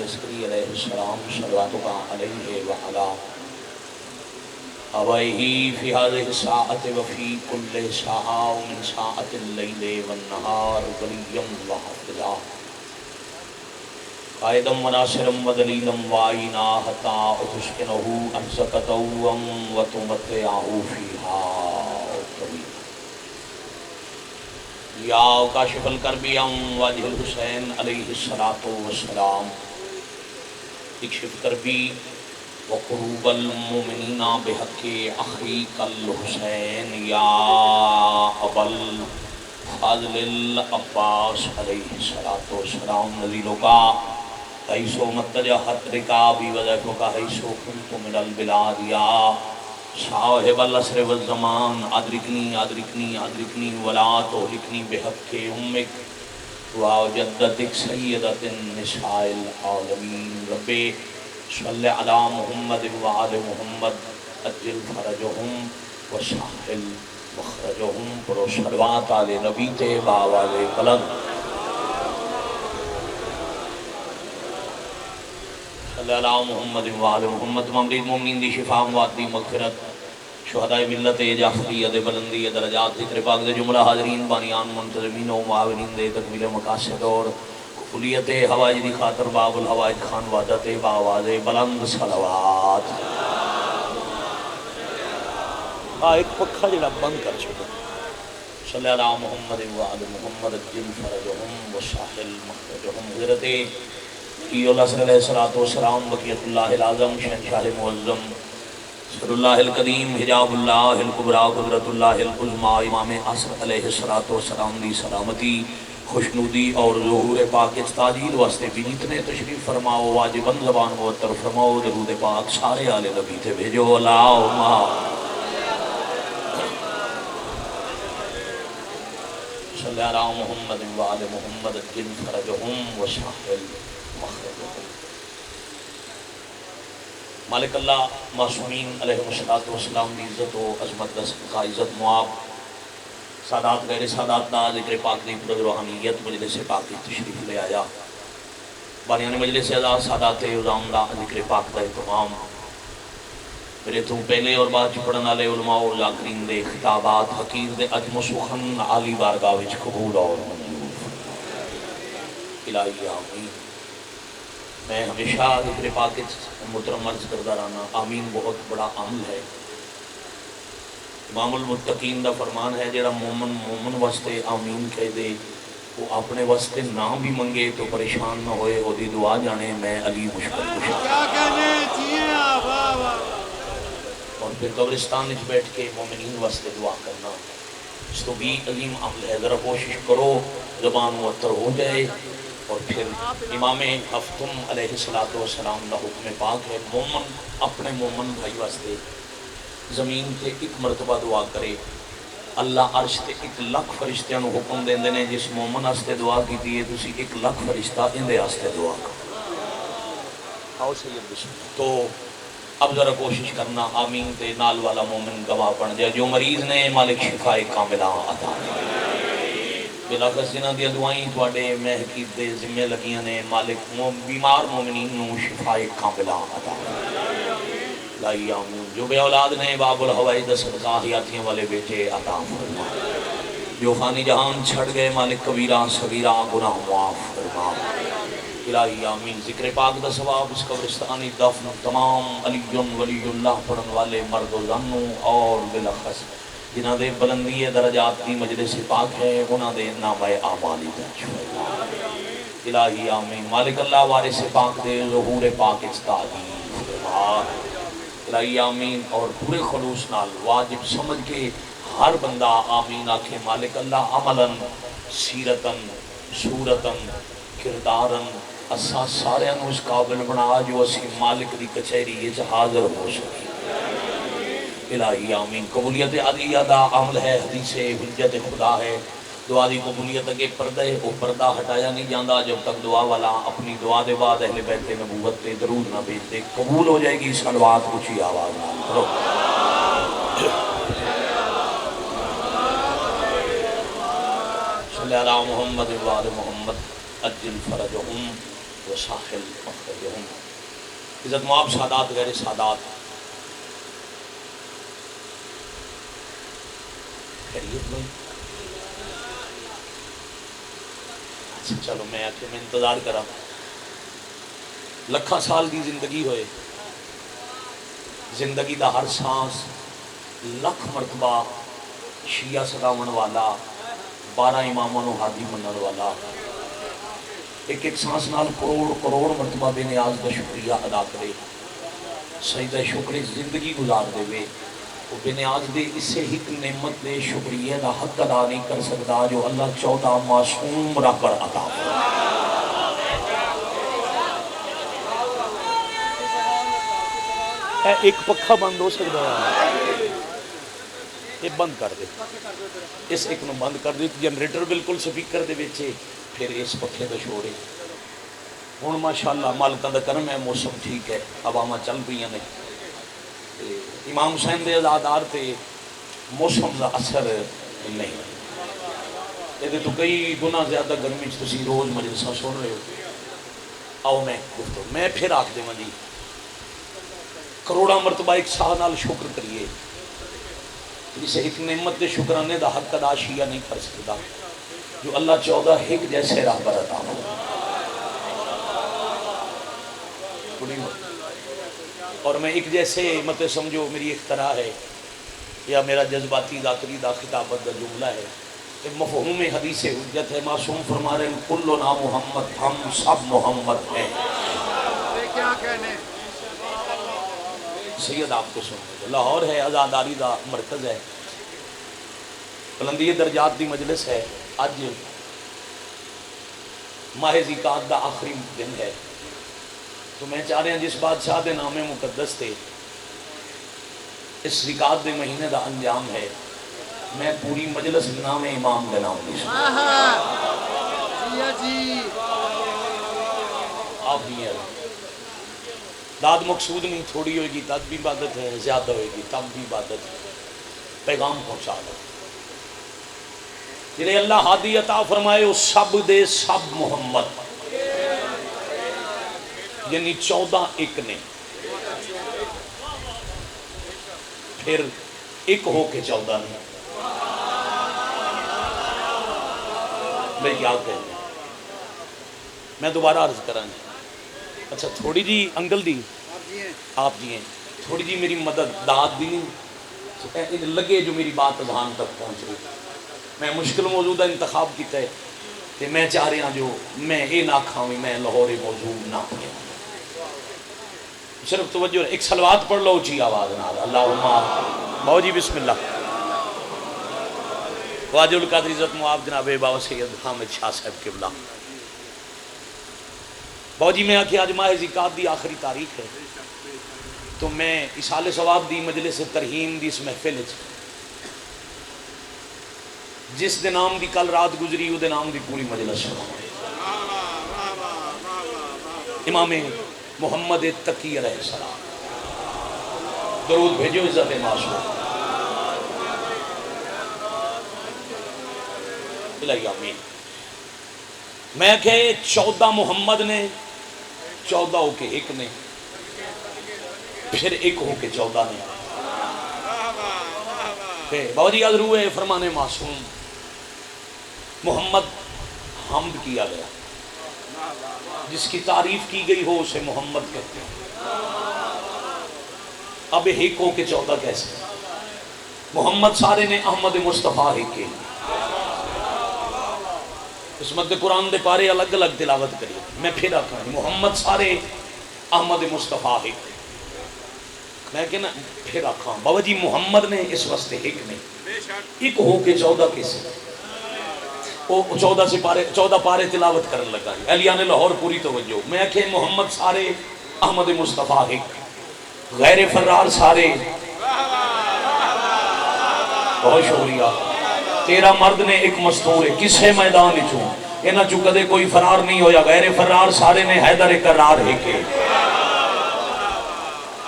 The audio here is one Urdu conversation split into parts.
العسکری علیہ السلام صلواتک علیہ وعلا أبيه في هذه الساعة وفي كل ساعة ومن ساعة الليل والنهار وليا وحافظا قائدا وناصرا ودليلا وعينا حتى تسكنه أرضك طوعا وتمتعه فيها طويلا يا كاشف الكرب عن وجه الحسين عليه الصلاة والسلام اكشف كربي وقروب المؤمنین بحق اخیک الحسین یا ابا الفضل العباس علیہ الصلوۃ والسلام نزیلوں کا حیث متجہت رکابی وضعفک حیث کنت من البلاد یا صاحب العصر والزمان ادرکنی ادرکنی ادرکنی ولا تہلکنی بحق امک وجدتک سیدۃ النساء العالمین رب صلی علی محمد وآل محمد اجل فرجہم وسہل مخرجہم پرو صلوات علی نبی طیبہ والے بلند صلی علی محمد وآل محمد ممرید مومنین دی شفا موادی مغفرت شہداء ملت جعفریہ دے بلندی درجات ذکر پاک دے جملہ حاضرین بانیان منتظمین و معاونین دے تکمیل مقاصد اور قبولیت حوائج دی خاطر باب الحوائج خان وعدت باواز بلند صلوات ایک پکھا جڑا بند کر چھوڑا صلی اللہ علیہ محمد وآل محمد اجل فرجہم وسہل مخرجہم حضرت کی الحسن علیہ السلام بقیت اللہ العظم شہنشاہ معظم سر اللہ القدیم حجاب اللہ الکبریٰ قدرت اللہ العظمى امام عصر علیہ السلام دی سلامتی خوشنودی اور ظہور پاک استعجیل واسطے بھی جتنے تشریف فرماؤ واجباً زبان معطر فرماؤ درود پاک سارے آل نبی تھے بھیجو اللہم صلی علی محمد وآل محمد اجل فرجہم وسہل مخرجہم مالک اللہ معصومین علیہ السلام دی عزت و عظمت کا عزت معاب سادات غیر سادات دا ذکر پاک دی پرد روحانیت مجلس پاک کی تشریف لے آیا بانیان مجلس اعزاز سادات عظام دا ذکر پاک دا اہتمام میرے تو پہلے اور بعد پڑھنا لے علماء و لاکرین دے خطابات حقیر دے اجم و سخن عالی بارگاہ وچ قبول اور منظور الہی آمین میں ہمیشہ ذکر پاک محترم عرض کردہ رہنا آمین بہت بڑا عمل ہے امام المتقین دا فرمان ہے جڑا مومن واسطے آمین کہہ دے وہ اپنے واسطے نہ بھی منگے تو پریشان نہ ہوئے وہ دی دعا جانے میں علی مشکل کشا اور پھر قبرستان اس بیٹھ کے مومنین واسطے دعا کرنا اس تو بھی عظیم عمل ہے ذرا کوشش کرو زبان معطر ہو جائے اور پھر امام ہفتم علیہ السلام دا حکم پاک ہے مومن اپنے مومن بھائی واسطے زمین تے ایک مرتبہ دعا کرے اللہ عرش تے 1,00,000 فرشتیاں نو حکم دیندے نے جس مومن واسطے دعا کیتی ہے تسی 1,00,000 فرشتہ اندے واسطے دعا کرو آؤ سید بسم اللہ تو اب ذرا کوشش کرنا آمین تے نال والا مومن گواہ پڑھ جائے جو مریض نے مالک شفا کاملہ عطا بلا خزینہ دیا دعائیں تواڈے محقیب دے ذمہ لگیاں نے مالک بیمار مومنین نو شفا کاملہ عطا لائی آمین جو بے اولاد نے باب الحوائی دا صدقہ حیاتیاں والے بیٹے عطا فرما جو فانی جہان چھڑ گئے مالک کبیرہ صغیرہ گناہ معاف فرما الہی آمین ذکر پاک دا ثواب اس قبرستانی دفن تمام علی ولی اللہ پڑھن والے مرد و زنوں اور بالاخص جنہاں دے بلندی درجات دی مجلس پاک ہے انہاں دے نامہ اعمالی درج ہوئے الہی آمین مالک اللہ وارث پاک دے ظہور پاک استعجیل فرما الہی آمین اور پورے خلوص نال واجب سمجھ کے ہر بندہ آمین آکھے مالک اللہ عملاً سیرتاً صورتاً کرداراً اساں سارے انو اس قابل بنا جو اسی مالک دی کچھری یہ حاضر ہو سکی الہی آمین قبولیت عدیہ دا عمل ہے حدیث حجت خدا ہے دعا دی قبولیت اگے پردہ ہے وہ پردہ ہٹایا نہیں جاندہ جب تک دعا والا اپنی دعا دے بعد اہل بیت نبوت تے درود نہ بھیجتے قبول ہو جائے گی صلوات اونچی آواز نہ کرو صلی اللہ محمد وآل محمد اجل فرجہم وساحل مخرجهم. عزت مآب سادات غیر سادات، خیریت میں چلو میں آکے میں انتظار کرا لکھاں سال دی زندگی ہوئے، زندگی دا ہر سانس لکھ مرتبہ شیعہ سداون والا، 12 اماموں نو ہادی منن والا، ایک ایک سانس نال کروڑ کروڑ مرتبہ بے نیاز دا شکریہ ادا کرے، سجدہ شکر زندگی گزار دے وے، وہ بے نیاز دے اسے ہی نعمت دے شکریہ دا حق ادا نہیں کر سکتا جو اللہ 14 معصوم رب پر عطا ہے۔ ایک پکھا بند ہو سکتا ہے، یہ بند کر دے، اس ایک نو بند کر دے، جنریٹر بالکل سپیکر دے وچے، پھر اس پکھے دا شور ہے۔ ہن ماشاءاللہ مالکاں دا کرم ہے، موسم ٹھیک ہے، ہواواں چل پئیاں نے، امام حسین دے عزادار تے موسم دا اثر نہیں، یہ تو کئی گنا زیادہ گرمی تسی روز مجلساں سن رہے ہو۔ آؤ میں گفتگو میں پھر آکھ دے جی کروڑا مرتبہ ایک ساہ نال شکر کریے، اسے ایک نعمت دے شکرانے دا حق ادا شیعہ نہیں کر سکتا جو اللہ 14 ایک جیسے رہبر عطا ہو۔ اور میں ایک جیسے مت سمجھو میری اختراع ہے یا میرا جذباتی ذاکری دا خطابت دا جملہ ہے، مفہوم حدیث حجت ہے، معصوم فرما رہے ہیں کلنا محمد، ہم سب محمد ہیں۔ کیا کہنے سید آپ کو سن لاہور ہے، عزاداری دا مرکز ہے، بلندی درجات دی مجلس ہے، اج ماہ ذیقعد دا آخری دن ہے، تو میں چاہ رہا ہوں جس بادشاہ دے نام مقدس تھے اس ذیقعد دے مہینے دا انجام ہے، میں پوری مجلس نام امام دے نام دی جی آپ بھی ہیں داد مقصود نہیں، تھوڑی ہوئے گی تب بھی عبادت ہے، زیادہ ہوئے گی تب بھی عبادت ہے، پیغام پہنچا دو جنہیں اللہ ہادی عطا فرمائے وہ سب دے سب محمد، یعنی 14 ایک نے، پھر ایک ہو کے 14 نے، میں کیا کہوں میں دوبارہ عرض کریں اچھا تھوڑی جی انگل دی آپ جی ہیں تھوڑی جی میری مدد داد دی لگے جو میری بات اذہان تک پہنچ رہی، میں مشکل موضوع دا انتخاب کیتا ہے کہ میں چاہ رہا جو میں یہ نہ کھاؤں میں لاہور موضوع نہ پڑھیں، صرف توجہ ایک صلوات پڑھ لو اچھی آواز نال اللہم باو جی بسم اللہ واجب القادر عزت معاب جناب بابا سید حامد شاہ صاحب قبلہ باو جی میں آکے آج ماہ ذیقعد دی آخری تاریخ ہے تو میں اصال ثواب دی مجلس ترہیم دی اس محفل جس دے نام دی کل رات گزری وہ دے نام دی پوری مجلس امام محمد تقی علیہ السلام درود بھیجو عزت معصوم الہی آمین۔ میں کہ 14 محمد نے 14 ہو کے ایک نے پھر ایک ہو کے 14 نے بہت یاد روئے فرمان معصوم محمد حمد کیا گیا، جس کی تعریف کی گئی ہو اسے محمد کہتے ہیں، اب ایک ہو کے 14 کیسے؟ محمد سارے نے احمد مصطفیٰ ہی کے اس مد قرآن دے پارے الگ الگ تلاوت کریے، میں پھر آتا ہوں محمد سارے احمد مصطفیٰ ہی میں کہنا پھر آتا ہوں بابا جی محمد نے اس واسطے ایک نے ایک ہو کے 14 کیسے وہ 14 پارے تلاوت کرنے لگا اہلیان لاہور پوری توجہ میں کہ محمد سارے احمد مصطفیٰ ایک غیر فرار سارے بہت شکریہ تیرا مرد نے ایک مستور ہے کسے میدان چوں انہاں چوں کدے کوئی فرار نہیں ہویا غیر فرار سارے نے حیدر قرار ہے کہ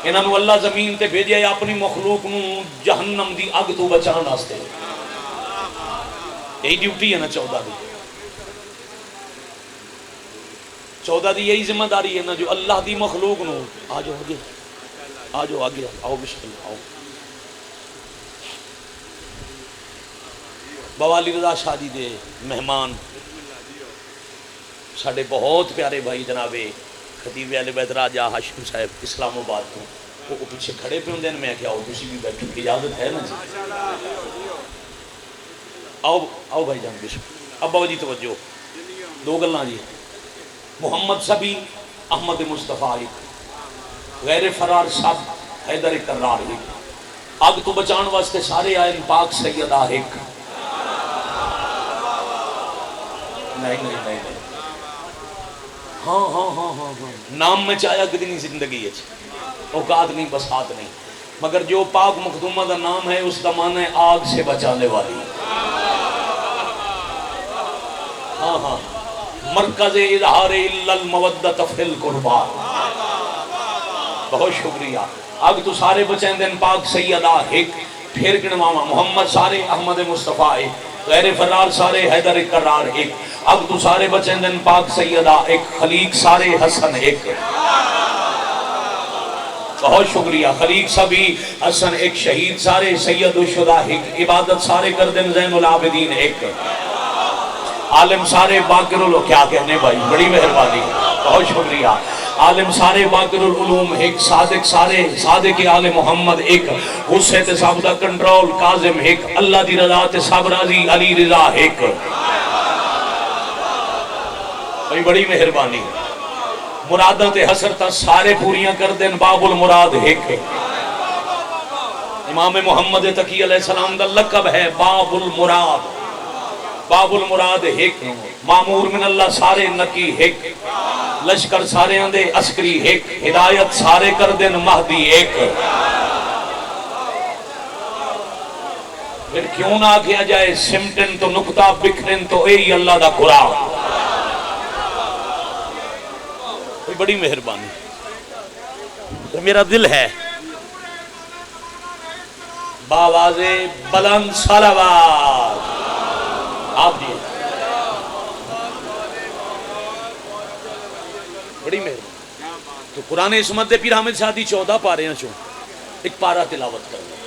انہاں نو اللہ زمین تے بھیجیا ہے اپنی مخلوق نو جہنم دی اگ تو بچان واسطے یہی ڈیوٹی ہے نا 14 دی 14 دی یہی ذمہ داری ہے نا جو اللہ دی مخلوق نو آ جاؤ آگے آ جاؤ آگے آؤ بسم اللہ آؤ بوالی رضا شادی دے مہمان ساڑھے بہت پیارے بھائی جناب خطیب اہل بیت راجہ ہاشم صاحب اسلام آباد کو وہ پیچھے کھڑے پہ ہوندے ہیں میں کیا آؤ تسی بھی بیٹھو اجازت ہے نا جی آؤ آؤ بھائی جان بسم اب بابا جی توجہ دو گلاں جی محمد صبی احمد مصطفیٰ غیر فرار سب حیدر کرار اگ تو بچان واسطے سارے آئے پاک سیدہ ایک نہیں ہاں نام میں چاہیا کتنی زندگی ہے اوقات نہیں بسات نہیں مگر جو پاک مخدومہ کا نام ہے اس کا معنی ہے آگ سے بچانے والی ہاں مرکز اظہار الا المودت فی القربا بہت شکریہ اگ تو سارے بچیں دن پاک سیدہ ایک پھر گنواما محمد سارے احمد مصطفیٰ غیر فرار سارے حیدر کرار ایک اب تو سارے بچیں دن پاک سیدہ ایک خلیق سارے حسن ایک بہت شکریہ خلیق سبھی حسن ایک شہید سارے سید الشہداء ایک عبادت سارے کردن زین العابدین ایک عالم سارے باقر العلوم کیا کہنے بھائی بڑی مہربانی بہت شکریہ عالم سارے باقر العلوم ایک صادق سارے صادق آل محمد ایک غصے تے ثابتہ کنٹرول کاظم ایک اللہ دی رضا تے سب راضی علی رضا ایک بڑی مہربانی مرادہ تے حسرتہ سارے پوریاں کر دیں باب المراد ایک امام محمد تقی علیہ السلام دا لقب ہے باب المراد باب المراد ایک معمور من اللہ سارے نکی ایک لشکر سارے اندے عسکری ایک ہدایت سارے کر دیں مہدی ایک پھر کیوں نہ کیا جائے سمٹن تو نکتہ بکھرن تو اے اللہ دا قرآن بڑی مہربانی میرا دل ہے باواز بلند صلوات آپ دیئے بڑی مہربانی تو قرآن عصمت دے پیر حامد شادی 14 پارے ہیں چون ایک پارہ تلاوت کر لیں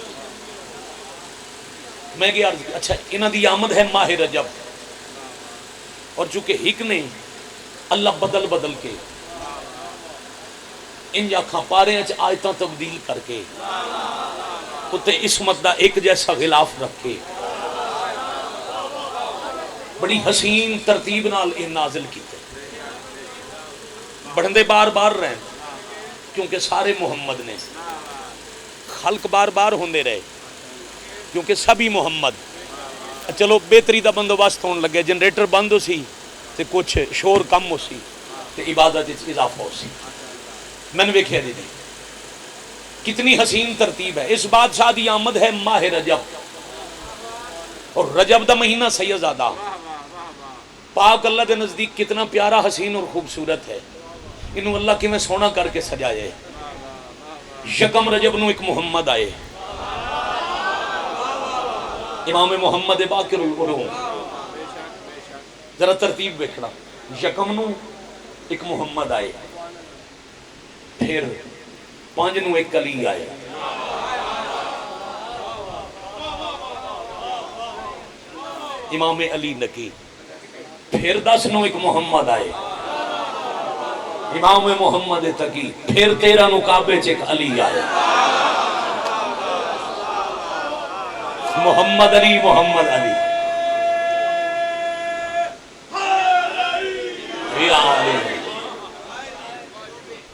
میں کہ اچھا انہاں دی آمد ہے ماہ رجب اور چونکہ ہک نے اللہ بدل بدل کے ان جاکھاں پارے ہیں آیتاں تبدیل کر کے اتے عصمت دا ایک جیسا غلاف رکھ کے بڑی حسین ترتیب نال ان نازل کیتے بڑھندے بار بار رہے کیونکہ سارے محمد نے خلق بار بار ہوندے رہے کیونکہ سبھی محمد چلو بہتری دا بندوبست ہون لگے جنریٹر بند ہو سی تے کچھ شور کم ہو سی تے عبادت اضافہ ہو سی میں نے ویکھیا دی کتنی حسین ترتیب ہے اس بادشاہ دی آمد ہے ماہ رجب اور رجب دا مہینہ سیدزادہ پاک اللہ دے نزدیک کتنا پیارا حسین اور خوبصورت ہے انہوں اللہ کی میں سونا کر کے سجائے یکم رجب نو ایک محمد آئے امام محمد باقر العلوم ذرا ترتیب بیکھنا یکم نو ایک محمد آئے پھر 5 نو ایک علی آئے امام علی نکی پھر 10 نو ایک محمد آئے امام محمد تقی پھر 13 نو کعبے چ ایک علی آئے محمد علی محمد علی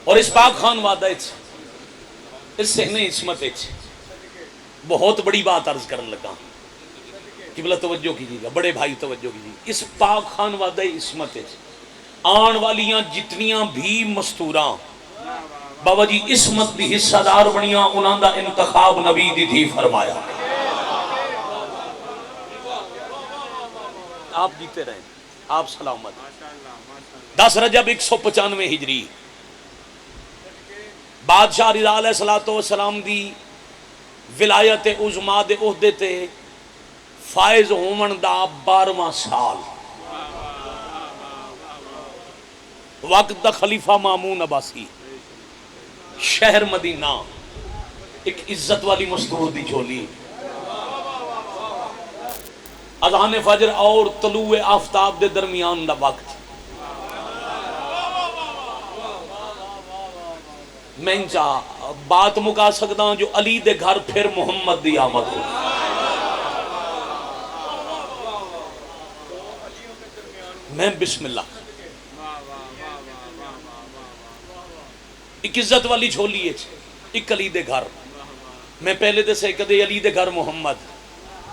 اور اس پاک خان وعدہ اس سے نہیں عصمت بہت بڑی بات عرض کرن لگا قبلہ توجہ کیجیے گا بڑے بھائی توجہ کیجیے اس پاک خان وعدہ عصمت آن والیاں جتنیاں بھی مستوراں بابا جی عصمت دی حصہ دار بنیاں انہاں دا انتخاب نبی دی تھی فرمایا آپ جیتے رہیں آپ سلامت 10 رجب 195 ہجری بادشاہ رضا علیہ السلام دی ولایت عظما دے عہدے تے فائز ہومن دا 12واں سال وقت دا خلیفہ مامون عباسی، شہر مدینہ، ایک عزت والی مستور دی جھولی، اذان فجر اور طلوع آفتاب دے درمیان دا وقت، میں چاہ بات مکا سکتا ہوں جو علی دے گھر پھر محمد دی آمد ہو۔ میں بسم اللہ، ایک عزت والی جھولی ہے، ایک علی دے گھر، میں پہلے دے سے کدے علی دے گھر محمد،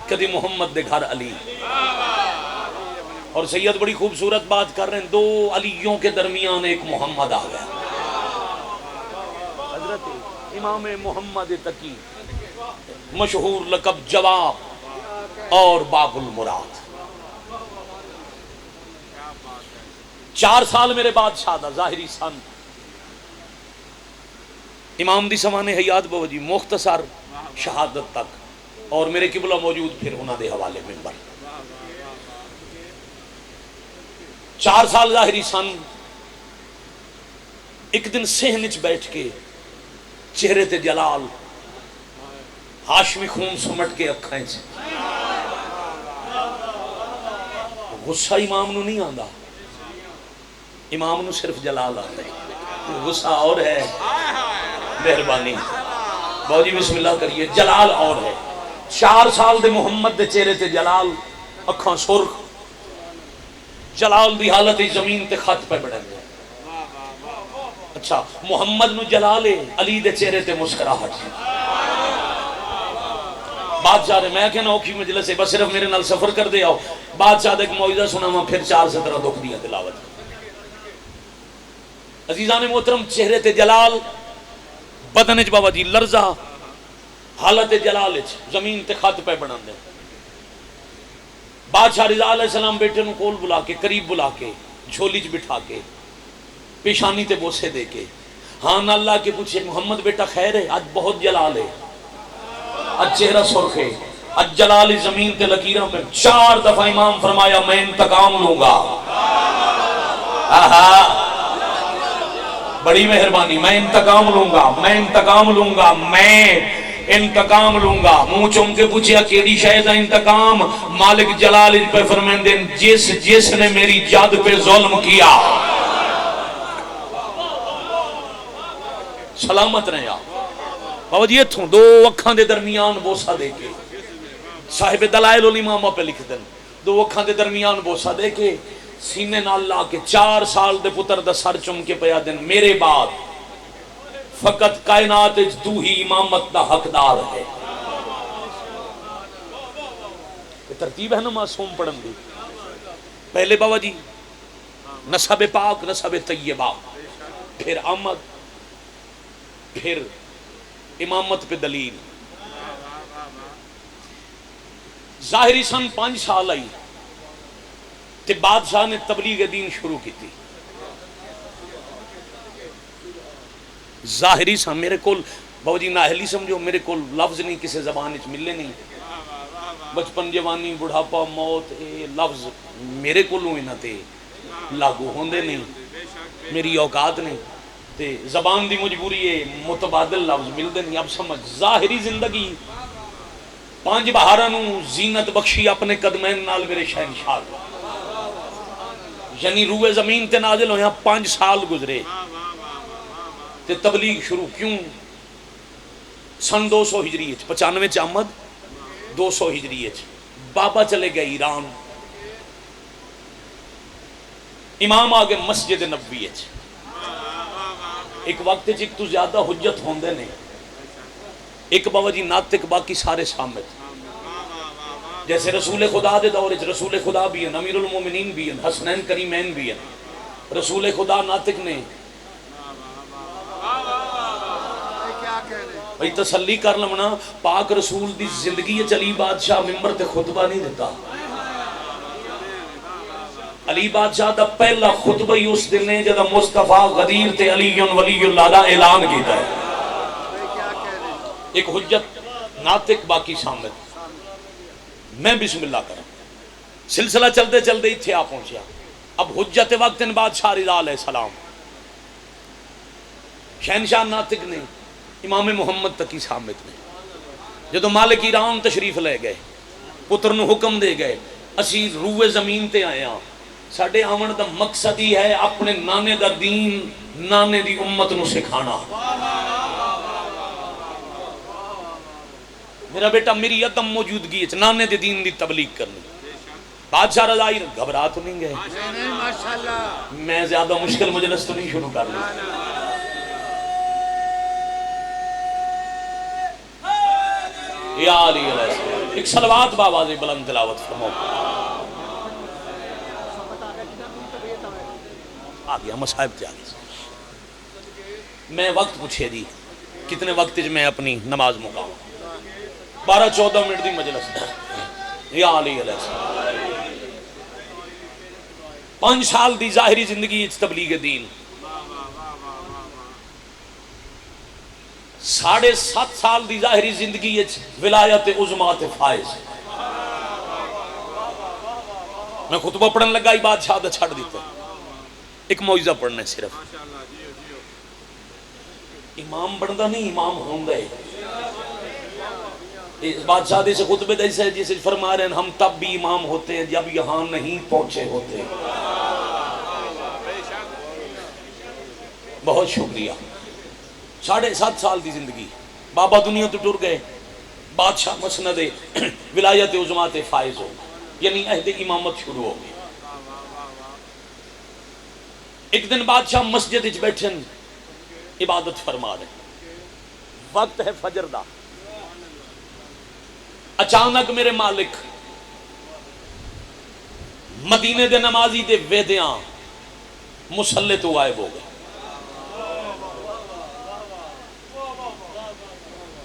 کدے محمد دے گھر علی، اور سید بڑی خوبصورت بات کر رہے ہیں، دو علیوں کے درمیان ایک محمد آ گیا، حضرت امام محمد تقی، مشہور لقب جواب اور باب المراد۔ 4 سال میرے بعد شادہ ظاہری سن، امام دی سوانے حیات بوجی مختصر شہادت تک، اور میرے قبلہ موجود پھر انہاں دے حوالے منبر۔ 4 سال ظاہری سن، ایک دن صحن چ بیٹھ کے چہرے تے جلال، ہاشمی خون سمٹ کے اکھائیں سے، غصہ امام نو نہیں آندا، امام نو صرف جلال آتا ہے، غصہ اور ہے، مہربانی باجی بسم اللہ کریے، جلال اور ہے۔ 4 سال دے محمد دے چہرے تے جلال، اکھاں سرخ، جلال دی حالت زمین تے خط پہ بڑھے گئے۔ اچھا محمد نو جلال ہے، علی دے چہرے تے مسکراہٹ، بادشاہ نے میں کہنا اوکھی مجلس ہے، بس صرف میرے نال سفر کر دے آؤ، بادشاہ دے ایک معجزہ سنا میں پھر 4 سترہ دکھ دیا تلاوت۔ عزیزان محترم چہرے تے جلال، بدن اچ بابا جی لرزہ، حالت جلال اچ زمین تے خط پہ بنا دے۔ بادشاہ رضا علیہ السلام بیٹے نو کول بلا کے، قریب بلا کے، جھولی چ بٹھا کے، پیشانی تے بوسے دے کے، ہاں نہ اللہ کے پوچھے محمد بیٹا خیر ہے؟ آج بہت جلال ہے، آج چہرہ سرخ ہے، آج جلال زمین تے لکیروں میں۔ 4 دفعہ امام فرمایا میں انتقام لوں گا، آہا بڑی مہربانی، میں انتقام لوں گا، میں انتقام لوں گا، میں انتقام لوں گا۔ منہ چوم کے پوچھیا کیڑی شے دا انتقام؟ مالک جلال پہ فرماندے جس نے میری جد پہ ظلم کیا سلامت رہے آپ۔ بابا جی اتھوں 2 اکھاں دے درمیان بوسہ دے کے، صاحب دلائل الامامہ پہ لکھ دیں، 2 اکھاں دے درمیان بوسہ دے کے، سینے نال لا کے 4 سال دے پتر دا سر چم کے پیا دن، میرے بعد فقط کائنات تو ہی امامت دا حقدار ہے۔ یہ ترتیب ہے نا معصوم پڑھن دی۔ پہلے بابا جی نسب پاک، نسب طیبہ، پھر آمد، پھر امامت پہ دلیل۔ ظاہری سن 5 سال آئی تے بادشاہ نے تبلیغ دین شروع کی تھی۔ ظاہری سن میرے کول بابا جی ناہلی سمجھو، میرے کول لفظ نہیں کسی زبان وچ ملے نہیں، بچپن جوانی بڑھاپا موت اے لفظ میرے کولوں انہاں تے لاگو ہوندے نہیں، میری اوقات نہیں، تے زبان دی مجبوری ہے، متبادل لفظ ملدے نہیں۔ اب سمجھ ظاہری زندگی 5 بہاراں نو زینت بخشی اپنے قدمین نال میرے شہنشاہ، یعنی روئے زمین تے نازل ہویا 5 سال گزرے تے تبلیغ شروع کیوں؟ سن 200 ہجری 95 آمد، 200 ہجری بابا چلے گئے ایران، امام آگے مسجد نبوی ایک وقت ایک تو زیادہ حجت ہوندے نہیں، ایک بابا جی ناطق باقی سارے سامت، جیسے رسول خدا دے دور رسول خدا بھی ہیں، امیر المومنین بھی ہیں، حسنین کریمین بھی ہیں، رسول خدا ناطق نے بھئی تسلی کر لمنا، پاک رسول دی زندگی چلی بادشاہ ممبر تے خطبہ نہیں دیتا۔ علی بادشاہ دا پہلا خطبہ ہی اس دن نے جدہ مصطفیٰ غدیر تے علی ولی اللہ دا اعلان کیتا ہے۔ ایک حجت ناطق باقی سامت، میں بسم اللہ کروں، سلسلہ چلتے چلتے اتھے آ پہنچیا، اب حجت وقت بادشاہ رضا علیہ السلام شہنشاہ ناطق نے امام محمد تقی سامت نے جدو مالک ایران تشریف لے گئے پتر نو حکم دے گئے اسی روئے زمین تے آئے ہاں ساڑھے آمن دا مقصد ہی ہے اپنے نانے دا دین نانے دی امت نو سکھانا میرا بیٹا میری عدم موجودگی ہے نانے دے دین دی تبلیغ کرنی بادشاہ رضائی گھبرا تو نہیں گئے میں زیادہ مشکل مجلس تو نہیں شروع کر لی یا علی علیہ السلام ایک صلوات بآواز بلند تلاوت فرماؤ آگیا مصائب تے آگیا میں وقت پوچھے دی کتنے وقت میں اپنی نماز مقام 12-14 منٹ دی مجلس یا علی علیہ السلام 5 سال دی ظاہری زندگی تبلیغ دین 7.5 سال دی ظاہری زندگی ولایت عظمت فائز میں خطبہ پڑھن لگا ہی بادشاہ دا چھڑ دیتا ایک معجزہ پڑھنا ہے صرف امام بندا نہیں امام ہوندا ہے اس بادشاہ دے سے خطبے دے سے جسے فرما رہے ہیں ہم تب بھی امام ہوتے ہیں جب یہاں نہیں پہنچے ہوتے بہت شکریہ 7.5 سال دی زندگی بابا دنیا تو ٹر گئے بادشاہ مسند ولایت عظمت فائز ہو یعنی عہد امامت شروع ہو گئی ایک دن بادشاہ مسجد وچ بیٹھے عبادت فرما رہے وقت ہے فجر دا اچانک میرے مالک مدینے دے نمازی دے ویدیاں مسلح تو غائب ہو گئے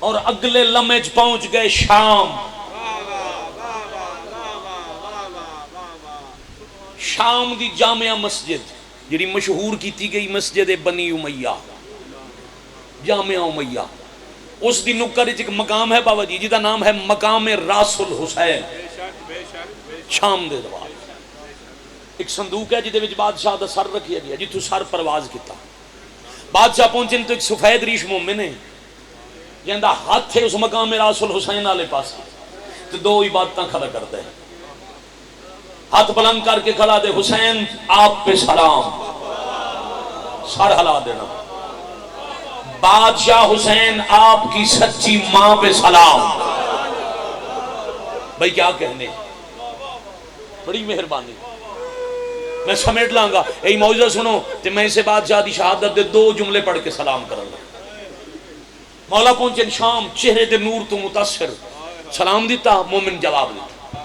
اور اگلے لمحے پہنچ گئے شام شام دی جامعہ مسجد جڑی مشہور کیتی گئی مسجد بنی امیہ جامعہ امیہ اس دی نکر ایک مقام ہے بابا جی جیدہ نام ہے مقام راس الحسین شام دے دوار ایک صندوق ہے جیدے وچ بادشاہ دا سر رکھیا گیا جی تو سر پرواز کیتا بادشاہ پہنچن تو ایک سفید ریش مومن ہے جہاں ہاتھ ہے اس مقام راس الحسین آلے پاس تو دو عبادتاں کھڑا کرتا ہے ہاتھ بلند کر کے کھڑا دے حسین آپ پہ سلام سر ہلا دینا بادشاہ حسین آپ کی سچی ماں پہ سلام بھائی کیا کہنے بڑی مہربانی میں سمیٹ لانگا اے معجزہ سنو تے میں اسے بادشاہ دی شہادت دے 2 جملے پڑھ کے سلام کروں مولا پہنچن شام چہرے دے نور تو متاثر سلام دیتا مومن جواب دیتا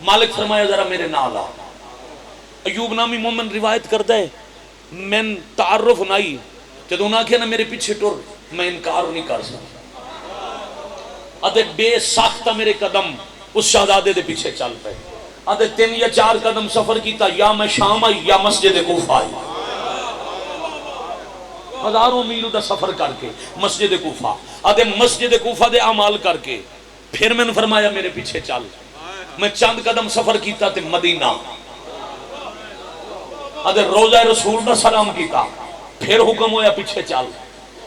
مالک فرمایا ذرا میرے نال آ ایوب نامی مومن روایت کرتا ہے میں تعارف نائی جدو نہ کہنا میرے پیچھے ٹر میں انکار نہیں کر سکتا ادھے بے ساختہ میرے قدم اس شہزادے دے پیچھے چل پے ادھے 3 یا 4 قدم سفر کیتا یا میں شام آئی یا مسجد کوفہ آئی ہزاروں میلوں دا سفر کر کے مسجد کوفہ ادھے مسجد کوفہ دے اعمال کر کے پھر میں نے فرمایا میرے پیچھے چل میں چند قدم سفر کیتا تے مدینہ ادھے روزہ رسول دا سلام کیتا پھر حکم ہویا پیچھے چل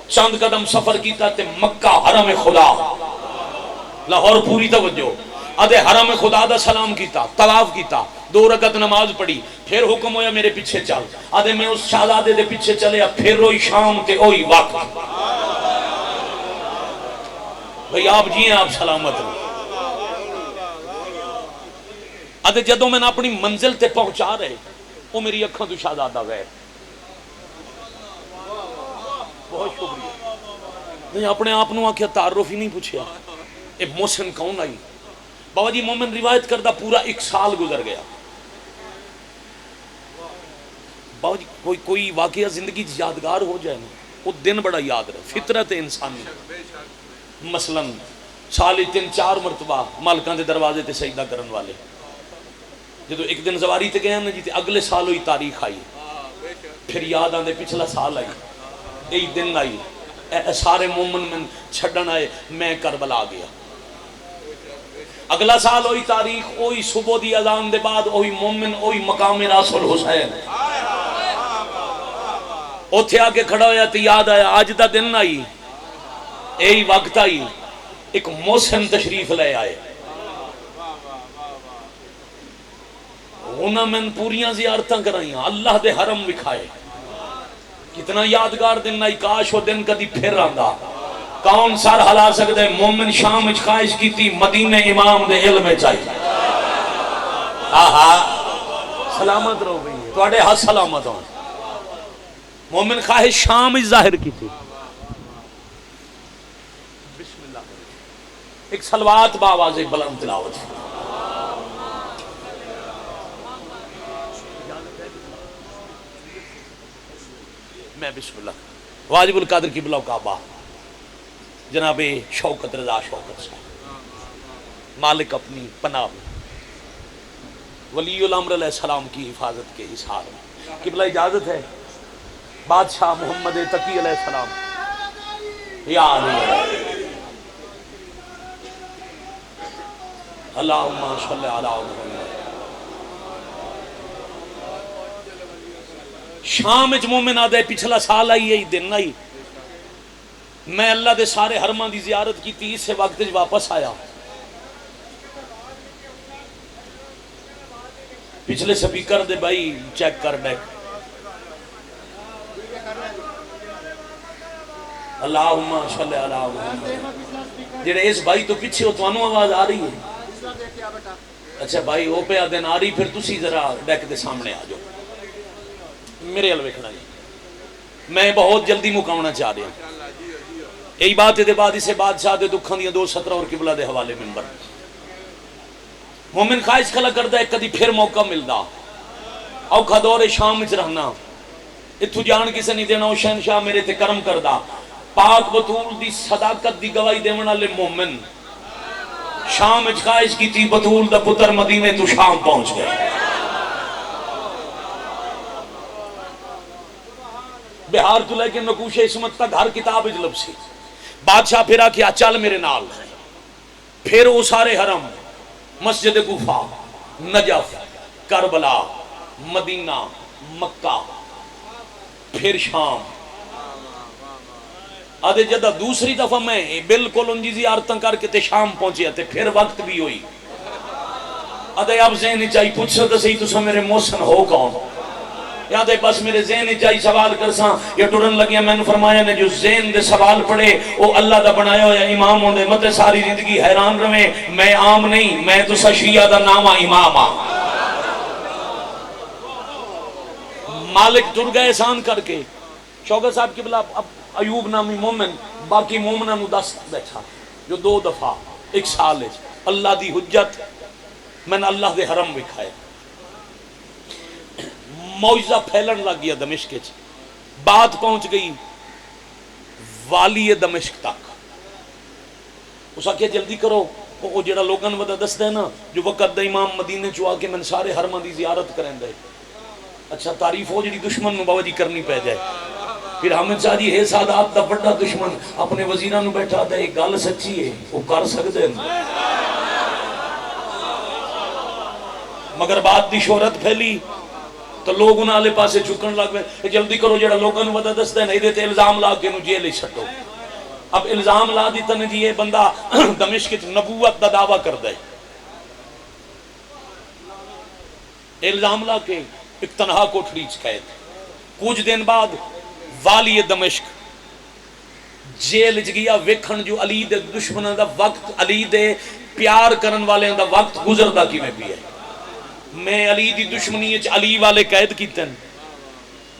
چند قدم سفر کیتا تے مکہ حرم خدا لاہور پوری توجہ ادھے حرم خدا دا سلام کیتا طواف کیتا 2 رکعت نماز پڑھی پھر حکم ہویا میرے پیچھے چل ادھے میں اس شہزادے دے پیچھے چلیا پھر روئی شام تے اوئی وقت بھئی آپ جی ہیں آپ سلامت رہے ادھے جدوں میں نے اپنی منزل تے پہنچا رہے وہ میری اکھاں تو شہزادہ غیر بہت شکریہ نہیں اپنے آپ نو آکھیا تعارف ہی نہیں پوچھیا اے محسن کون آئی بابا جی مومن روایت کردہ پورا 1 سال گزر گیا بابا جی کوئی واقعہ زندگی یادگار ہو جائے نا وہ دن بڑا یاد رہے فطرت انسانی مثلا سال 3-4 مرتبہ مالکان دے دروازے تے سجدہ کرن والے جدو ایک دن زواری تے گیا نا جی تے اگلے سال ہوئی تاریخ آئی پھر یاد آندے پچھلا سال آئی ای دن آئی سارے مومن میں چھڑن آئے میں کربلا گیا اگلا سال ہوئی تاریخ ہوئی صبح دی اذان دے بعد ہوئی مومن ہوئی مقام راس الحسین اوتھے آ کے کھڑا ہویا تو یاد آیا آج دا دن آئی یہی وقت آئی ایک محسن تشریف لے آئے انہوں نے پوریاں زیارتاں کرائیاں اللہ دے حرم وکھائے کتنا یادگار دن آئی کاش وہ دن کدی پھر آندا کون سر ہلا سکتے مومن شام وچ خواہش کیتی مدینے امام دے علم چاہیے آہا سلامت رو گئی تواڈے ہاتھ سلامت ہوں مومن خواہش شام وچ ظاہر کیتی بسم اللہ ایک صلوات باواز بلند تلاوت میں بسم اللہ واجب القادر قبلہ کعبہ جناب شوکت رضا شوکت صاحب مالک اپنی پناہ ولی الامر علیہ السلام کی حفاظت کے اظہار میں قبلہ اجازت ہے بادشاہ محمد تقی علیہ السلام یا علی اللہم صلی علی محمد شام وچ مومن آدھے پچھلا سال آئی ہے دن آئی میں اللہ دے سارے حرماں دی زیارت کی تھی اس سے وقت واپس آیا پچھلے سپیکر دے بھائی چیک کر بیک اللہم صلی علی محمد جڑے اس بھائی تو پیچھے ہو توانوں آواز آ رہی ہے اچھا بھائی وہ پہ آدھے آ رہی پھر تسی ذرا بیک دے سامنے آ جاؤ میرے حل ویکھنا جی میں بہت جلدی مکاونا چاہ رہا ہوں یہی بات دے بعد اسے بادشاہ دے دکھان دیا 2:17 اور قبلہ دے حوالے منبر مومن خواہش کھلا کردہ ہے کدی پھر موقع ملدا اوکھا دور شام وچ رہنا اتھو جان کسے نہیں دینا او شہنشاہ میرے تے کرم کردہ پاک بطول دی صداقت دی گواہی دیون والے مومن شام وچ خواہش کی تھی بطول دا پتر مدینے تو شام پہنچ گئے بہار تو لے کے نقوش عصمت تک ہر کتاب اجلب سی بادشاہ پھر آکیا چل میرے نال پھر وہ سارے حرم مسجد کوفہ نجف کربلا مدینہ مکہ پھر شام آدھے جدہ دوسری دفعہ میں بالکل ان جیزی آرتن کر کے تے شام پہنچیا تے پھر وقت بھی ہوئی آدھے اب ذہنی چاہی پوچھ سکتا صحیح تو سا میرے محسن ہو کون یا دے بس میرے ذہن چاہی سوال کرساں یا ٹرن لگیا میں نے فرمایا نے جو ذہن دے سوال پڑے وہ اللہ دا بنایا ہویا امام ہوندے مت ساری زندگی حیران رہے میں عام نہیں میں تو شیعہ دا نامہ امام آ مالک ٹر گئے احسان کر کے شوکت صاحب کی بلا اب ایوب نامی مومن باقی مومنہ نو 10 بیٹھا جو 2 دفعہ 1 سال اللہ دی حجت میں نے اللہ دے حرم بکھائے معجزہ پھیلن لگ گیا دمشق چ بات پہنچ گئی والی دمشق تک اس آکے جلدی کرو وہ جڑا لوگاں ودا دستا ہے نا جو وقت دا امام مدینے چوا کے من سارے حرماں دی زیارت کریں دے اچھا تعریف ہو جڑی دشمن نو باوجی کرنی پہ جائے پھر حامد شاہ جی ہے سادات دا بڑا دشمن اپنے وزیراں نو بیٹھا دے ایک گل سچی ہے وہ کر سکتے ہیں مگر بات دی شہرت پھیلی تو لوگ انہاں لے پاسے چکن لگ گئے جلدی کرو جڑا لوگاں نو ودا دسدا ہے نہیں دے تے الزام لا کے نو جیل وچ چھٹو اب الزام لا دیتا نے جی یہ بندہ دمشق وچ نبوت دا دعویٰ کردا ہے الزام لا کے ایک تنہا کوٹھڑی وچ قید کچھ دن بعد والی دمشق جیل وچ گیا ویکھن جو علی دے دشمناں دا وقت علی دے پیار کرن والے دا وقت گزردا کیویں پیا ہے میں علی دی دشمنی وچ علی والے قید کیتے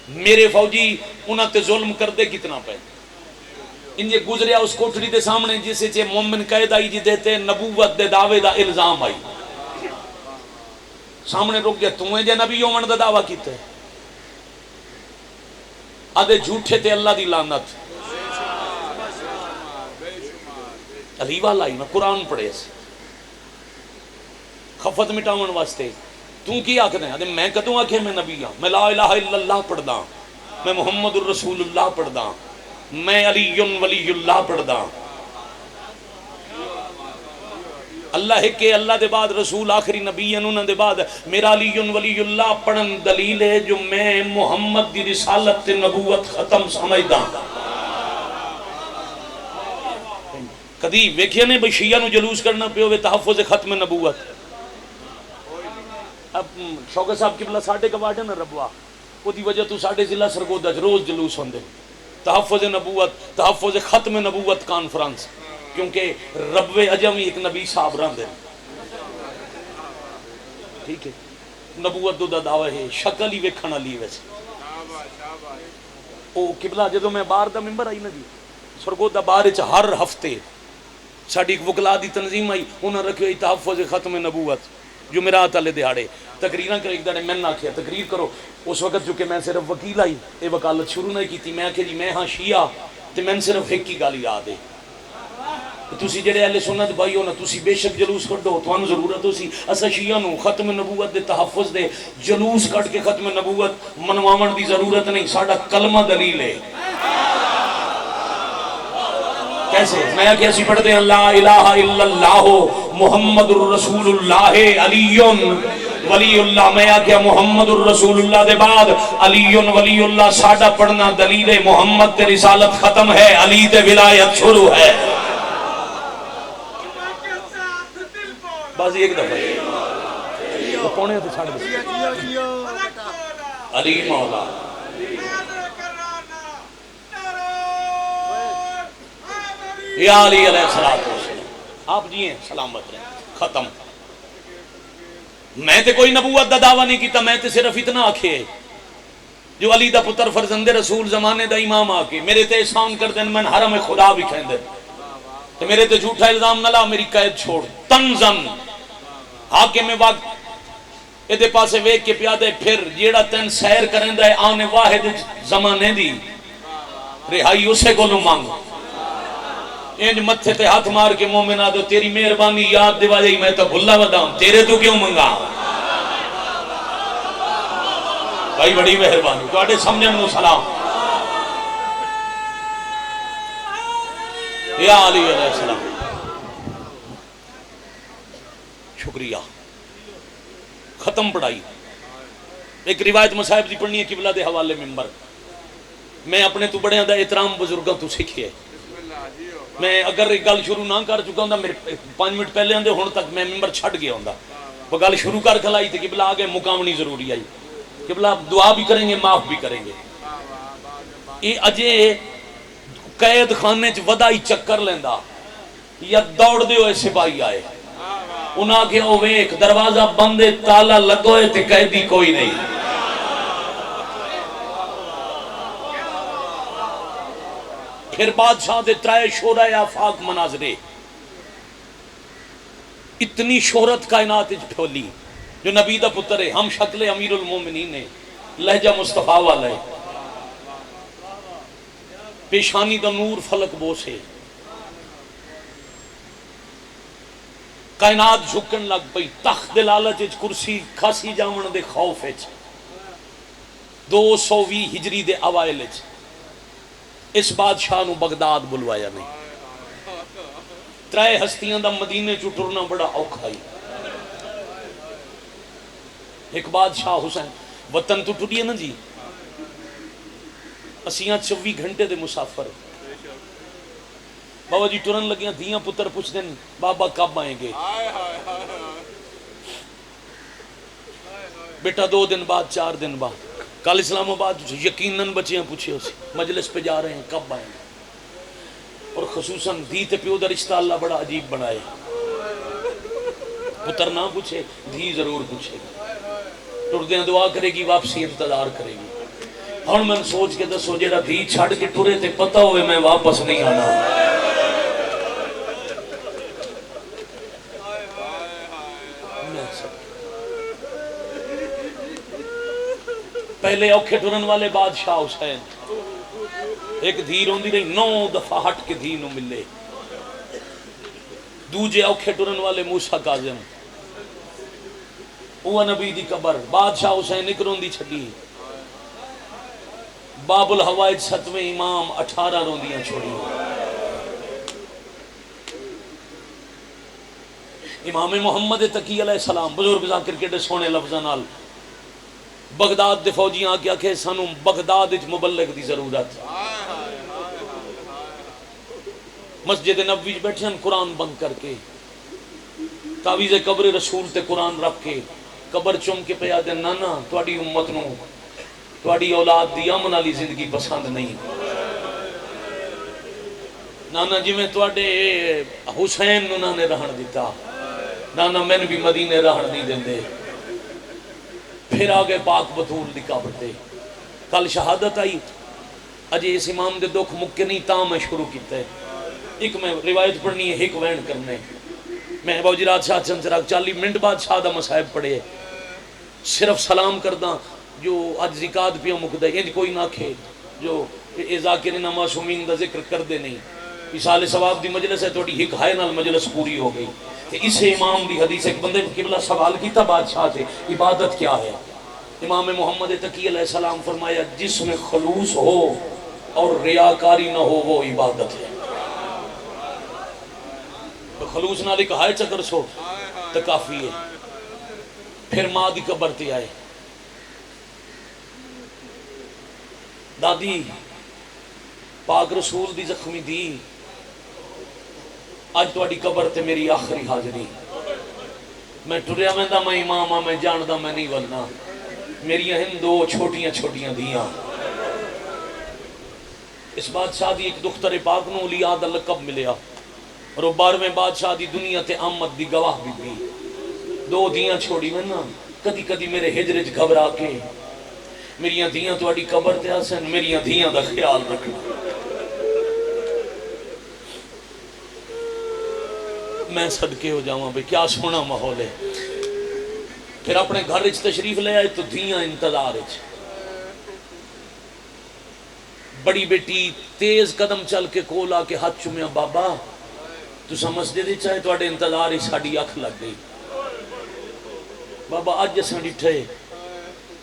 میرے فوجی انہاں تے ظلم کردے کتنا پے ان یہ گزریا اس کوٹھڑی دے سامنے جسے چے مومن قید آئی جی دیتے نبوت دے دعوے دا الزام آئی سامنے رک گیا تمہیں جے نبی ہومن دا دعویٰ کیتے آدھے جھوٹے تے اللہ دی لعنت علی والا ہی نا قرآن پڑھے سے خفت مٹاون واسطے تو کی آکھنے ہیں میں کدوں آکھے میں نبی ہوں میں لا الہ الا اللہ پڑھ دا میں محمد الرسول اللہ پڑھ دا میں علی ولی اللہ پڑھ دا اللہ ہے کہ اللہ دے بعد رسول آخری نبی ہیں، انہوں دے بعد میرا علی ولی اللہ پڑھن دلیل ہے جو میں محمد دی رسالت تے نبوت ختم سمجھدا کدی ویکھیا نے بھئی شیعہ نو جلوس کرنا پہ ہوئے تحفظ ختم نبوت. اب شوکت صاحب قبلہ ساڈے گواڈے نہ ربوا وہ دی وجہ تو ساڈے ضلع سرگودا روز جلوس ہوندے تحفظ نبوت تحفظ ختم نبوت کانفرنس کیونکہ رب اجمی ایک نبی صاحب رہندے ٹھیک ہے نبوت دا دعوی ہے شکل ہی ویکھن والی ویسے او قبلہ جدوں میں باہر دا ممبر آئی نا جی سرگودا باہر وچ ہر ہفتے ساڈی ایک وکلا دی تنظیم آئی انہاں رکھے تحفظ ختم نبوت جمعرات والے دیہاڑے تقریراں کر ایک دن میں نے آخیا تقریر کرو اس وقت چونکہ میں صرف وکیل آئی یہ وکالت شروع نہیں کی میں آخیا جی میں ہاں شیعہ تو میں صرف ایک ہی گل یاد ہے تسی جڑے اہل سنت بھائی ہو نا تسی بے شک جلوس کڈو تھانوں ضرورت ہو سی اساں شیعہ نو ختم نبوت دے تحفظ دے جلوس کٹ کے ختم نبوت منواون دی ضرورت نہیں ساڈا کلمہ دلیل ہے کیسے میں کیسی پڑھتے ہیں لا الہ الا اللہ محمد الرسول اللہ علی ولی اللہ میں کیا محمد الرسول اللہ دے بعد علی ولی اللہ ساڈا پڑھنا دلیل محمد تے رسالت ختم ہے علی تے ولایت شروع ہے بس ایک دفعہ پونے تے چھڑ دے علی مولا یا علی علیہ السلام آپ جی ہیں سلامت رہیں ختم میں تے کوئی نبوت دا دعویٰ نہیں کیتا میں تے صرف اتنا آکھے جو علی دا پتر فرزند رسول زمانے دا امام آکے میرے تے احسان کر دیں میں حرم خدا بھی کھین دیں تو میرے تے جھوٹا الزام نہ لا میری قید چھوڑ تنزن حاکم وقت ادھے پاسے ویک کے پیادے پھر جیڑا تین سیر کریں دے آنے واحد زمانے دی رہائی اسے کو لوں مانگو انج متھے تے ہاتھ مار کے مومن آدھو تیری مہربانی یاد دیوا جائی میں تو بھلا وداؤں تیرے تو کیوں منگا بھائی بڑی مہربانی تو آٹھے سمجھن نو سلام یا علی علیہ السلام شکریہ ختم پڑھائی ایک روایت مصاحب دی پڑھنی ہے قبلہ دے حوالے ممبر میں اپنے تو بڑے اندہ احترام بزرگاں تو سکھئے میں اگر ایک گل شروع نہ کر چکا ہوں میرے 5 منٹ پہلے آندے ہون تک میں ممبر چھٹ گیا ہوں وہ گل شروع کر کھلائی تھی قبلہ آگے مقامنی ضروری آئی قبلہ دعا بھی کریں گے معاف بھی کریں گے یہ اجے قید خانے چ ودا ہی چکر لیندا یا دوڑ دے ہوئے سپاہی آئے انہاں کے او ویکھ دروازہ بندے تالا لگوئے تے قیدی کوئی نہیں پھر بادشاہ دے ترائے شورہ آفاق مناظرے اتنی شہرت کائنات اچ پھولی جو نبی دا پتر ہے ہم شکل امیر المومنین ہے لہجہ مصطفیٰ والا ہے پیشانی دا نور فلک بوسے کائنات جھکن لگ پئی تخت دے لالچ اچ کرسی کھاسی جامن دے خوف اچ 220 ہجری دے اوائل اچ اس بادشاہ نو بغداد بلوایا نہیں ترائے ہستیاں دا مدینے چو ٹرنا بڑا اوکھائی ایک بادشاہ حسین وطن تو ٹوٹی ہے نا جی اسیاں 24 گھنٹے دے مسافر بابا جی ٹرن لگیاں دیاں پتر پوچھ دیں بابا کب آئیں گے بیٹا 2 دن بعد 4 دن بعد کل اسلام آباد یقیناً بچیاں پوچھے اسی مجلس پہ جا رہے ہیں کب آئیں گے اور خصوصاً دھی تے پیو دا رشتہ اللہ بڑا عجیب بنائے پتر نہ پوچھے دھی ضرور پوچھے ٹردیاں دعا کرے گی واپسی انتظار کرے گی ہن میں سوچ کے دسو جیڑا دھی چھڑ کے ٹرے تے پتہ ہوئے میں واپس نہیں آنا پہلے اوکھے ٹرن والے بادشاہ حسین ایک دھی روندی رہی 9 دفعہ ہٹ کے دھی نو ملے دوجے اوکھے ٹرن والے موسیٰ کاظم اوہ نبی دی قبر بادشاہ حسین ایک روندی چھڑی باب الحوائج 7ویں امام 18 روندیاں چھوڑی امام محمد تقی علیہ السلام بزرگ ذاکر کے سونے لفظاں نال بغداد دے فوجیاں آ کے سانو بغداد وچ مبلغ دی ضرورت. مسجد نبوی بیٹھے ہیں قرآن بند کر کے تعویذ قبر رسول تے قرآن رکھ کے قبر چوم کے پیا دے نانا تواڈی امت نو تواڈی اولاد دی امن والی زندگی پسند نہیں. نانا جی میں تواڈے حسین نو نہ نے رہن دیتا نانا میں بھی مدینے رہن نہیں دیندے. پھر آگے پاک بطول دی قبر تے کل شہادت آئی اجے اس امام دے دکھ مکے نہیں تاں میں شروع کیتا ہے. ایک میں روایت پڑھنی ہے ایک وین کرنے میں باوجی رات شاہ چند چراغ 40 منٹ بعد شاہ دا مصائب پڑھے صرف سلام کرداں جو اج زکات پیا مکدا انج کوئی نہ کھے جو اے ذاکرین معصومین دا ذکر کر دے نہیں. مثال ثواب دی مجلس ہے تھوڑی ہک ہائے نال مجلس پوری ہو گئی. اس امام دی حدیث ایک بندے قبلہ سوال کیتا بادشاہ سے عبادت کیا ہے. امام محمد تقی علیہ السلام فرمایا جس میں خلوص ہو اور ریاکاری نہ ہو وہ عبادت ہے. خلوص نہ لکھا ہے چکر سو تو کافی ہے. پھر ماں دی قبر تے آئے دادی پاک رسول دی زخمی دی آج تواڈی قبر تے میری آخری حاضری. میں ٹریا ویندا میں امام ہاں میں جاندا میں نہیں ولنا. میری ہیں دو چھوٹیاں چھوٹیاں دیاں. اس بادشاہ دی ایک دختر پاک نو اولیاء دا لقب ملیا اور وہ 12ویں بادشاہ دی دنیا تے آمد دی گواہ بھی دی. دو دیاں چھوڑی میں نا کدی کدی میرے ہجر وچ گھبرا کے میریاں دیاں تواڈی قبر تے آسن میریاں دیاں دا خیال رکھنا. میں صدقے ہو جاواں بھئی کیا سونا ماحول ہے. پھر اپنے گھر وچ تشریف لے آئے تو دیاں انتظار وچ. بڑی بیٹی تیز قدم چل کے کول آ کے ہاتھ چومیا بابا تساں مسجد وچ آئے تواڈے انتظار وچ ساڈی اکھ لگ گئی. بابا اج اساں ڈٹھے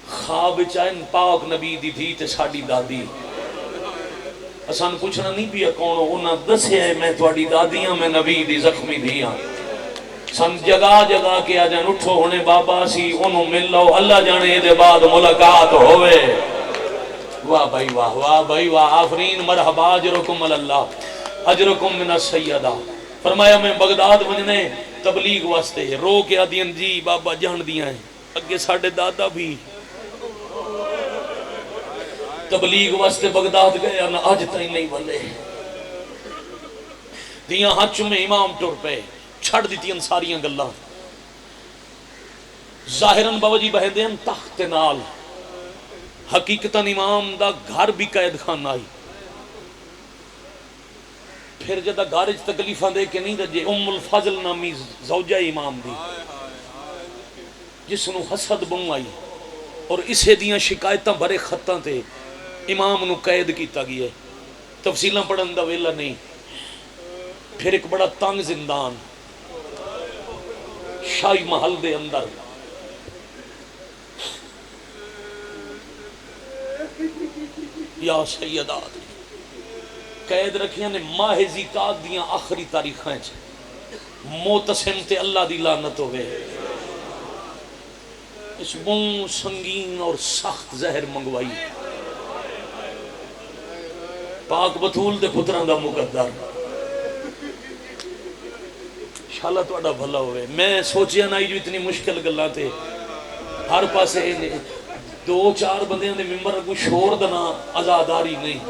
خواب وچ آئے پاک نبی دی دھی تے ساڈی دادی. اساں پوچھنا نہیں پیا کون انہاں دسیا ہے میں تواڈی دادی ہاں میں نبی دی زخمی دھی ہاں. سن جگہ جگہ کے آ جان اٹھو ہونے بابا سی انہوں مل لو اللہ جانے دے بعد ملاقات ہوئے. واہ بھائی واہ آفرین مرحبا اجرکم اللہ اجرکم من السیدہ. فرمایا میں بغداد ونجنے تبلیغ واسطے رو کے آدین جی بابا جان دیاں ہیں اگے ساڑھے دادا بھی تبلیغ واسطے بغداد گیا نہ آج تائیں نہیں بلے. دیاں ہاتھ میں امام ٹر پہ چھڑ دیتی ان ساریاں گلاں ظاہراً باوجی بہندے ہیں تخت نال حقیقتاً امام دا گھر بھی قید خان آئی. پھر جدہ گھارج تکلیفاں دے کے نہیں رجے ام الفضل نامی زوجہ امام دی جس نو حسد بن آئی اور اسے دیاں شکایتاں بھرے خطاں تے امام نو قید کیتا گیا. تفصیلاں پڑھن دا ویلا نہیں. پھر ایک بڑا تنگ زندان شاہی محل دے اندر یا سیدات قید رکھیاں نے ماہ زکات دیاں آخری تاریخیں موتسم تے اللہ دی لعنت ہوئے. اس بون سنگین اور سخت زہر منگوائی پاک بطول دے پتران دا مقدر انشاءاللہ توڑا بھلا ہوئے. میں سوچیا نائی جو اتنی مشکل گلہ تھے ہر پاسے دو چار بندیاں دے ممبر کو شور دنا ازاداری نہیں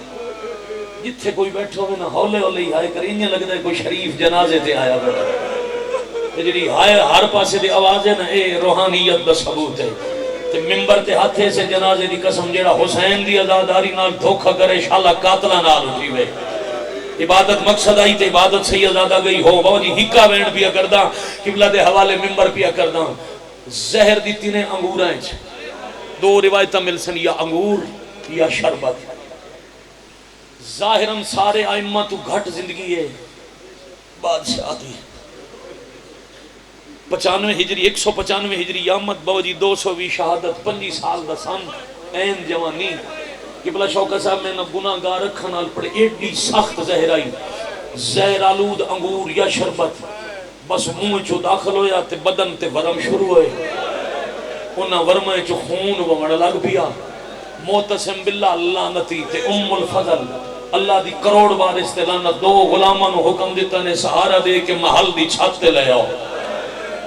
جتھے کوئی بیٹھو ہوئے نا ہولے ہولے ہی آئے کر انہیں لگتا ہے کوئی شریف جنازے تے آیا بیٹھا جڑی ہر پاسے دی آواز ہے نا اے روحانیت دا ثبوت ہے. تے ممبر تے ہاتھے سے جنازے دی قسم جڑا حسین دی ازاداری نال دھوکھا کرے شالا قاتلہ نال اٹھی وے. عبادت مقصد آئی تے عبادت سیدادہ گئی ہو بابا جی ہکا وینڈ پیا کردہ قبلہ دے حوالے ممبر پیا کردہ. زہر دی تینے انگوراں دو روایتہ مل سن یا انگور یا شربت. ظاہراً سارے آئمہ تو گھٹ زندگی ہے بادشاہ دی 95 ہجری 195 ہجری آمد باوجی 220 شہادت 25 سال دا سن این جوانی. قبلہ شوکہ صاحب میں نہ گناہ گار رکھنال پڑے ایڈی سخت زہر آئی زہر آلود انگور یا شربت بس منہ چو داخل ہویا تے بدن تے ورم شروع ہوئے، انہاں ورمے چو خون ومڑ لگ پیا۔ معتصم باللہ اللہ نتی تے ام الفضل اللہ دی کروڑ بار استعلانت، دو غلاماں نو حکم دیتا نے سہارا دے کے محل دی چھت تے لے آؤ۔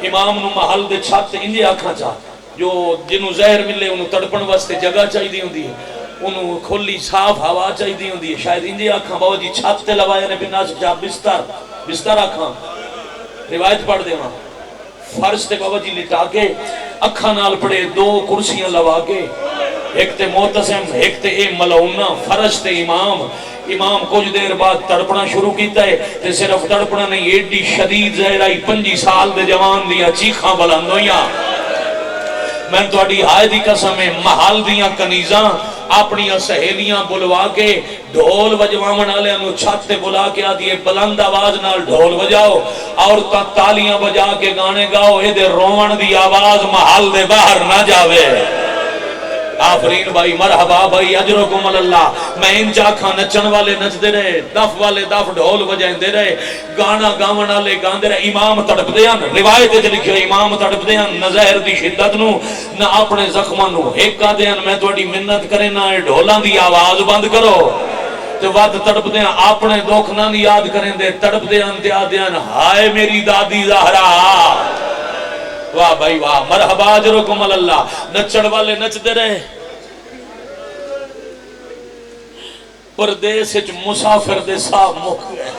امام نو محل دے چھت انجے آکھاں چاہ جو جنہوں زہر ملے انہوں تڑپن واسطے جگہ چاہی دی ہوندی ہے، انہوں کھلی صاف ہوا چاہی دی ہوندی ہے، شاید انجے آکھاں بابا جی چھت تے لوایا نے بناس جا بستر آکھاں روایت پڑھ دے وہاں فرش تے بابا جی لٹا کے اکھاں نال پڑے، دو کرسیاں لوا کے، ایک تے معتصم ایک تے اے ملعونہ، فرش تے امام کچھ دیر بعد تڑپنا شروع کیتا ہے تے صرف تڑپنا نہیں، ایڈی شدید زہر آئی 5 سال دے جوان دیاں چیخاں بلند ہویاں۔ میں تو اڈی ہائے دی قسم ہے، محل دیاں کنیزاں اپنی سہیلیاں بلوا کے ڈھول وجواون والے نو چھت تے بلا کے آدھی بلند آواز نال ڈھول بجاؤ، عورتاں تالیاں بجا کے گانے گاؤ، اے دے روون دی آواز محل دے باہر نہ جاوے۔ آفرین بھائی، مرحبا بھائی، اجرکم اللہ۔ میں ان چاکھاں نچن والے نچ دے رہے، دف والے دف ڈھول بجائیں دے رہے، گانا گاون والے گان دے رہے، امام تڑپ دے ہن، روایت وچ لکھیا امام تڑپ دے ہن، نہ زہر دی شدت نو نہ اپنے زخماں نو، ایک دے ہن میں تہاڈی منت کرے نہ ڈھولاں دی آواز بند کرو تے وقت تڑپ دے ہن اپنے دکھ نہ یاد کریں دے، تڑپ دے ہن تے آدے ہن ہائے میری دادی زہرا۔ واہ بھائی واہ، مرحبا اجرکم اللہ۔ نچڑ والے نچ دے رہے، پردیس وچ مسافر دے صاحب مک گئے۔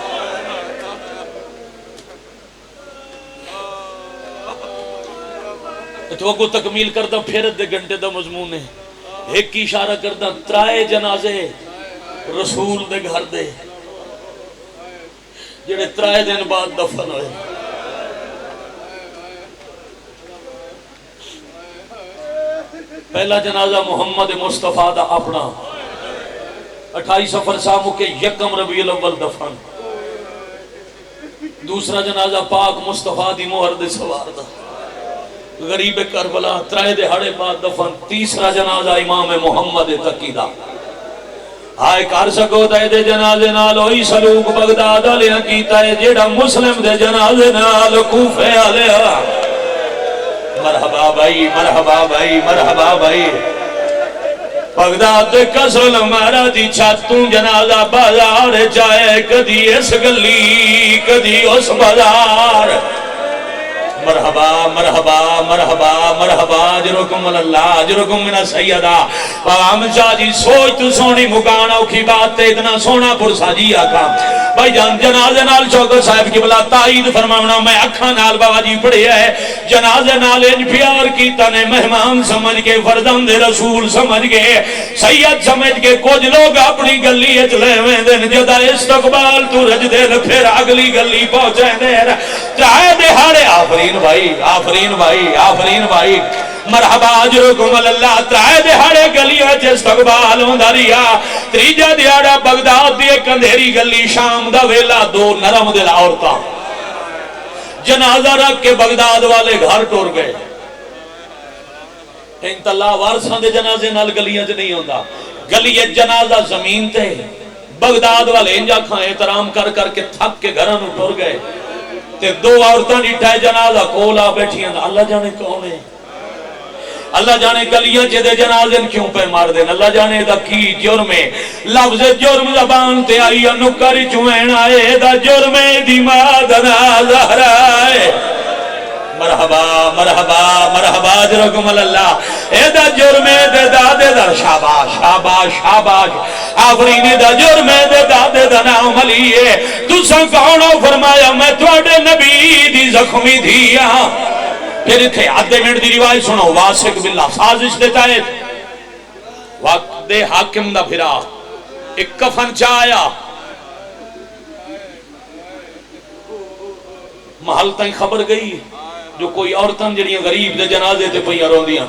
تو کو تکمیل کردہ پھر دے گھنٹے دا مضمون ہے، ایک کی اشارہ کردہ ترائے جنازے رسول دے گھر دے جڑے ترائے دن بعد دفن ہوئے۔ پہلا جنازہ محمد مصطفیٰ دا اپنا 28 سفر سامو کے یکم ربیع الاول دفن، دوسرا جنازہ پاک مصطفیٰ دی مہر دے سوار دا غریب کربلا ترائے دہاڑے بعد دفن، تیسرا جنازہ امام محمد تقی دا۔ ہائے کر سکو تے دے جنازے نال ہوئی سلوک بغداد والیاں کیتا ہے جیڑا مسلم دے جنازے نال کوفے والیا۔ مرحبا بھائی، مرحبا بھائی، مرحبا بھائی۔ بغداد کسل مارا دی چھاتوں جنازہ بازار جائے، کدی اس گلی کدی اس بازار۔ مرحبا مرحبا مرحبا مرحبا، اجرکم اللہ، اجرکم من السیدہ۔ بابا ہم شاہ جی سوچ تو سونی مکان اوکھی بات تے اتنا سونا پرسا جی آقا بھائی جان جنازے نال چوکر صاحب کی بلا تائید فرماونا، میں اکھاں نال بابا جی پڑھے ہے جنازے نال انج پیار کیتا نے، مہمان سمجھ کے، فرزند رسول سمجھ کے، سید سمجھ کے، کچھ لوگ اپنی گلی اچ لے ویندن جدا استقبال تو رج دے پھر اگلی گلی پہنچے دے چاہے دہاڑے۔ آفرین بھائی، آفرین بھائی، آفرین بھائی، مرحبا اجرکم اللہ۔ ترائے دہاڑے گلیاں وچ استقبال ہوندا رہیا، تیجا دہاڑا بغداد دی ایک اندھیری گلی شام دا ویلا، دو نرم دل عورتاں جنازہ رکھ کے بغداد والے گھر ٹور گئے۔ انتلا وارثاں دے جنازے نال گلیاں وچ نہیں ہوندا، گلی جنازہ زمین تے، بغداد والے انجا کھاں احترام کر کر کے تھک کے گھراں نو ٹور گئے تے دو عورتاں ڈٹھائے جنازہ کولا بیٹھیاں، اللہ جانے کون ہے، اللہ جانے گلیاں جدے جنازے کیوں پہ مار دیں، اللہ جانے دا کی جرم ہے۔ لفظ جرم زبان تے آئی نکر چوین آئے دا جرم دی مادنا زہرائے۔ مرحبا مرحبا مرحبا اجرکم اللہ۔ اے دا جرم دے دادے دا شاباش شاباش شاباش، آفرین دا جرم دے دادے دا نام علی ہے۔ تساں کونو فرمایا میں تواڈے نبی دی زخمی دھیا۔ پھر تھے آدھے منٹ دی روایت سنو، واسق باللہ سازش دیتا ہے وقت دے حاکم دا پھرا ایک کفن چایا، محل تائیں خبر گئی جو کوئی عورتاں جڑیاں غریب دے جنازے تے پہیاں رو دیاں،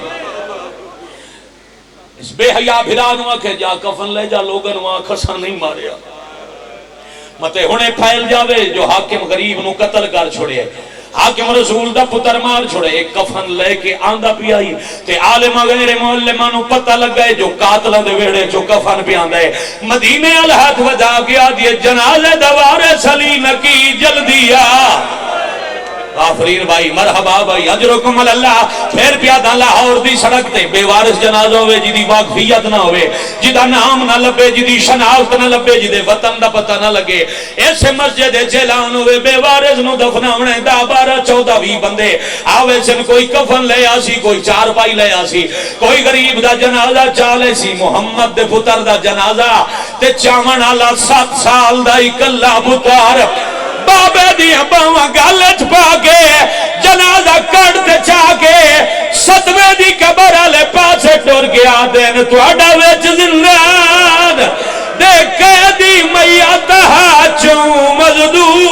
اس بے حیاء بھرا نوا کہ جا کفن لے جا، لوگن وہاں کھسا نہیں ماریا متے ہونے پھیل جاوے جو حاکم غریب نو قتل کر چھوڑے، حاکم رسول دا پتر مار چھوڑے، ایک کفن لے کے آندہ پی آئی تے عالم غیر معلمہ نو پتہ لگ گئے جو قاتل دے ویڑے جو کفن پی آندہ ہے، مدینے الہاتھ وجا گیا دیئے جنازے دوارے سلی نکی جل دیا۔ آفرین بھائی مرحبا بھائی اجرکم اللہ. پھر پیادہ لاہور دی سڑک تے بے وارث جنازہ ہوئے جدی واقفیت نہ ہوئے, جدا نام نہ لبے, جدی شناخت نہ لبے, جدے وطن دا پتہ نہ لگے, ایسے مسجد جیلان ہوئے بے وارث نو دفناونے دا 12-14 بندے آوے سن. کوئی کفن لے آسی, کوئی چارپائی لے آسی, کوئی غریب دا جنازہ چالے سی. محمد دے پتر دا جنازہ تے چاون آلا 7 سال دا اکلا پتر بابے دیا باواں گالچ پا کے جنازہ کڑتے چاہ کے صدمے دی قبر والے پاسے ٹر گیا. دین تواڈا وچ زندان دیکھے دی میت ہاچوں مزدور